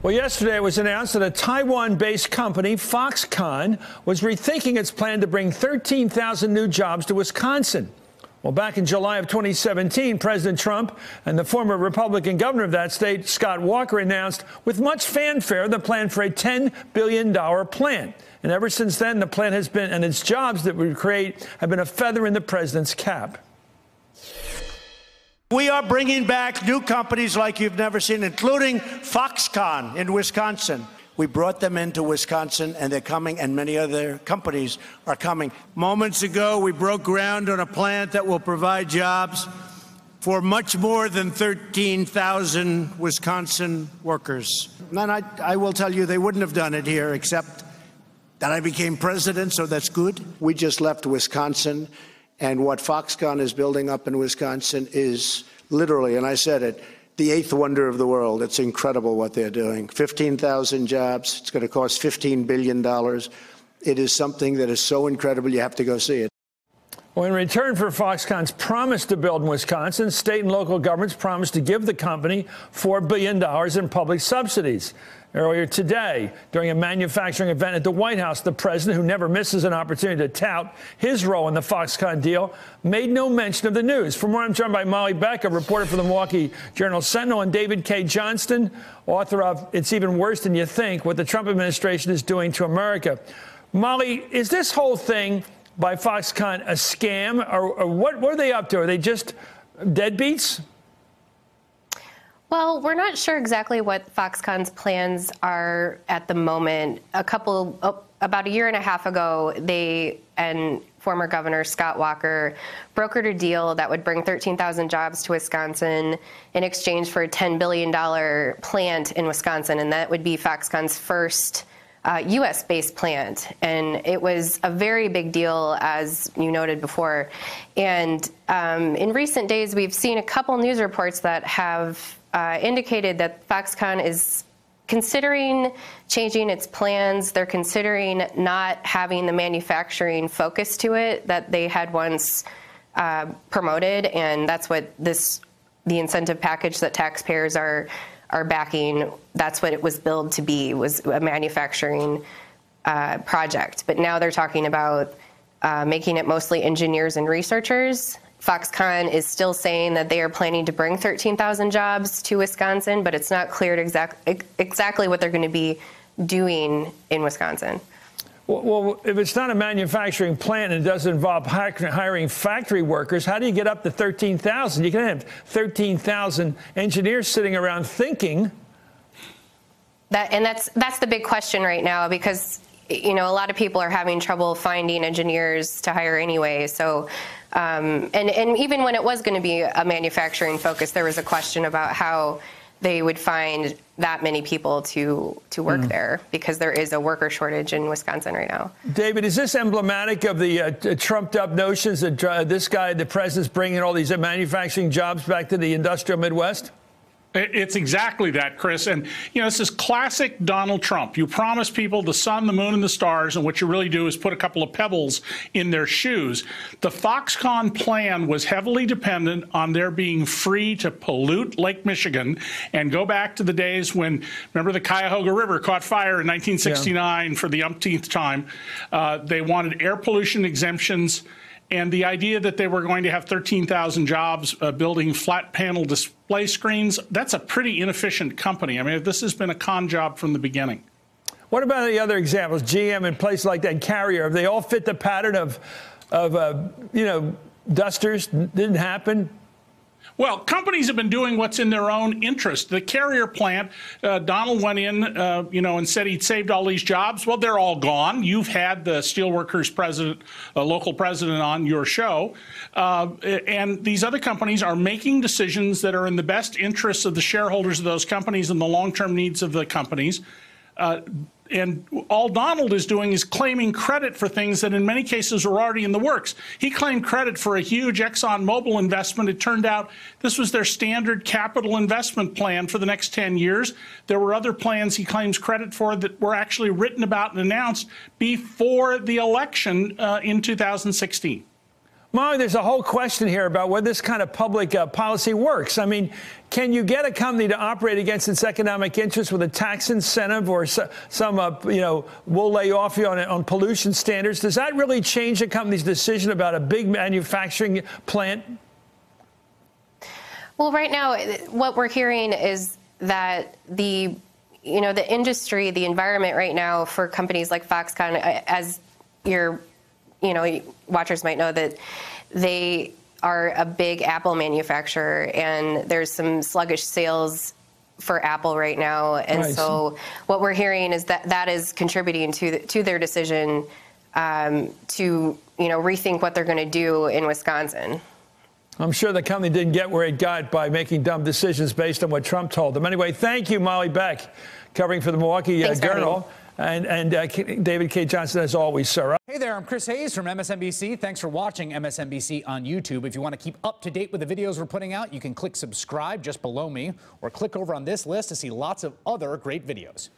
Well, yesterday it was announced that a Taiwan-based company, Foxconn, was rethinking its plan to bring 13,000 new jobs to Wisconsin. Well, back in July of 2017, President Trump and the former Republican governor of that state, Scott Walker, announced with much fanfare the plan for a $10 billion plan. And ever since then, the plan has been, and its jobs that would create, have been a feather in the president's cap. We are bringing back new companies like you've never seen, including Foxconn in Wisconsin. We brought them into Wisconsin, and they're coming, and many other companies are coming. Moments ago, we broke ground on a plant that will provide jobs for much more than 13,000 Wisconsin workers. And I will tell you, they wouldn't have done it here, except that I became president, so that's good. We just left Wisconsin. And what Foxconn is building up in Wisconsin is literally, and I said it, the eighth wonder of the world. It's incredible what they're doing. 15,000 jobs. It's going to cost $15 billion. It is something that is so incredible, you have to go see it. Well, in return for Foxconn's promise to build in Wisconsin, state and local governments promised to give the company $4 billion in public subsidies. Earlier today, during a manufacturing event at the White House, the president, who never misses an opportunity to tout his role in the Foxconn deal, made no mention of the news. For more, I'm joined by Molly Beck, a reporter for the Milwaukee Journal-Sentinel, and David K. Johnston, author of It's Even Worse Than You Think, What the Trump Administration is Doing to America. Molly, is this whole thing by Foxconn a scam, or what are they up to? Are they just deadbeats? Well, we're not sure exactly what Foxconn's plans are at the moment. About a year and a half ago, they and former Governor Scott Walker brokered a deal that would bring 13,000 jobs to Wisconsin in exchange for a $10 billion plant in Wisconsin, and that would be Foxconn's first U.S.-based plant. And it was a very big deal, as you noted before. And in recent days, we've seen a couple news reports that have indicated that Foxconn is considering changing its plans. They're considering not having the manufacturing focus to it that they had once promoted, and that's what the incentive package that taxpayers are backing. That's what it was billed to be, was a manufacturing project. But now they're talking about making it mostly engineers and researchers. Foxconn is still saying that they are planning to bring 13,000 jobs to Wisconsin, but it's not clear exactly what they're going to be doing in Wisconsin. Well, if it's not a manufacturing plant and it doesn't involve hiring factory workers, how do you get up to 13,000? You can have 13,000 engineers sitting around thinking. That's the big question right now, because a lot of people are having trouble finding engineers to hire anyway. So, and even when it was going to be a manufacturing focus, there was a question about how they would find that many people to work there, because there is a worker shortage in Wisconsin right now. David, is this emblematic of the trumped-up notions that this guy, the president's bringing all these manufacturing jobs back to the industrial Midwest? It's exactly that, Chris. And, this is classic Donald Trump. You promise people the sun, the moon, and the stars, and what you really do is put a couple of pebbles in their shoes. The Foxconn plan was heavily dependent on their being free to pollute Lake Michigan and go back to the days when, remember, the Cuyahoga River caught fire in 1969 for the umpteenth time. They wanted air pollution exemptions. And the idea that they were going to have 13,000 jobs building flat panel display screens, that's a pretty inefficient company. I mean, this has been a con job from the beginning. What about the other examples, GM and places like that, Carrier? Have they all fit the pattern of dusters? Didn't happen? Well, companies have been doing what's in their own interest. The Carrier plant, Donald went in, and said he'd saved all these jobs. Well, they're all gone. You've had the Steelworkers president, local president, on your show. And these other companies are making decisions that are in the best interests of the shareholders of those companies and the long-term needs of the companies. And all Donald is doing is claiming credit for things that in many cases are already in the works. He claimed credit for a huge ExxonMobil investment. It turned out this was their standard capital investment plan for the next 10 years. There were other plans he claims credit for that were actually written about and announced before the election in 2016. Molly, there's a whole question here about whether this kind of public policy works. I mean, can you get a company to operate against its economic interests with a tax incentive or we'll lay off you on pollution standards? Does that really change a company's decision about a big manufacturing plant? Well, right now, what we're hearing is that the industry, the environment right now for companies like Foxconn, as your watchers might know, that they are a big Apple manufacturer, and there's some sluggish sales for Apple right now. And right. So what we're hearing is that is contributing to their decision to rethink what they're going to do in Wisconsin. I'm sure the company didn't get where it got by making dumb decisions based on what Trump told them. Anyway, thank you, Molly Beck, covering for the Milwaukee Journal. And David K. Johnson, as always, sir. Hey there, I'm Chris Hayes from MSNBC. Thanks for watching MSNBC on YouTube. If you want to keep up to date with the videos we're putting out, you can click subscribe just below me, or click over on this list to see lots of other great videos.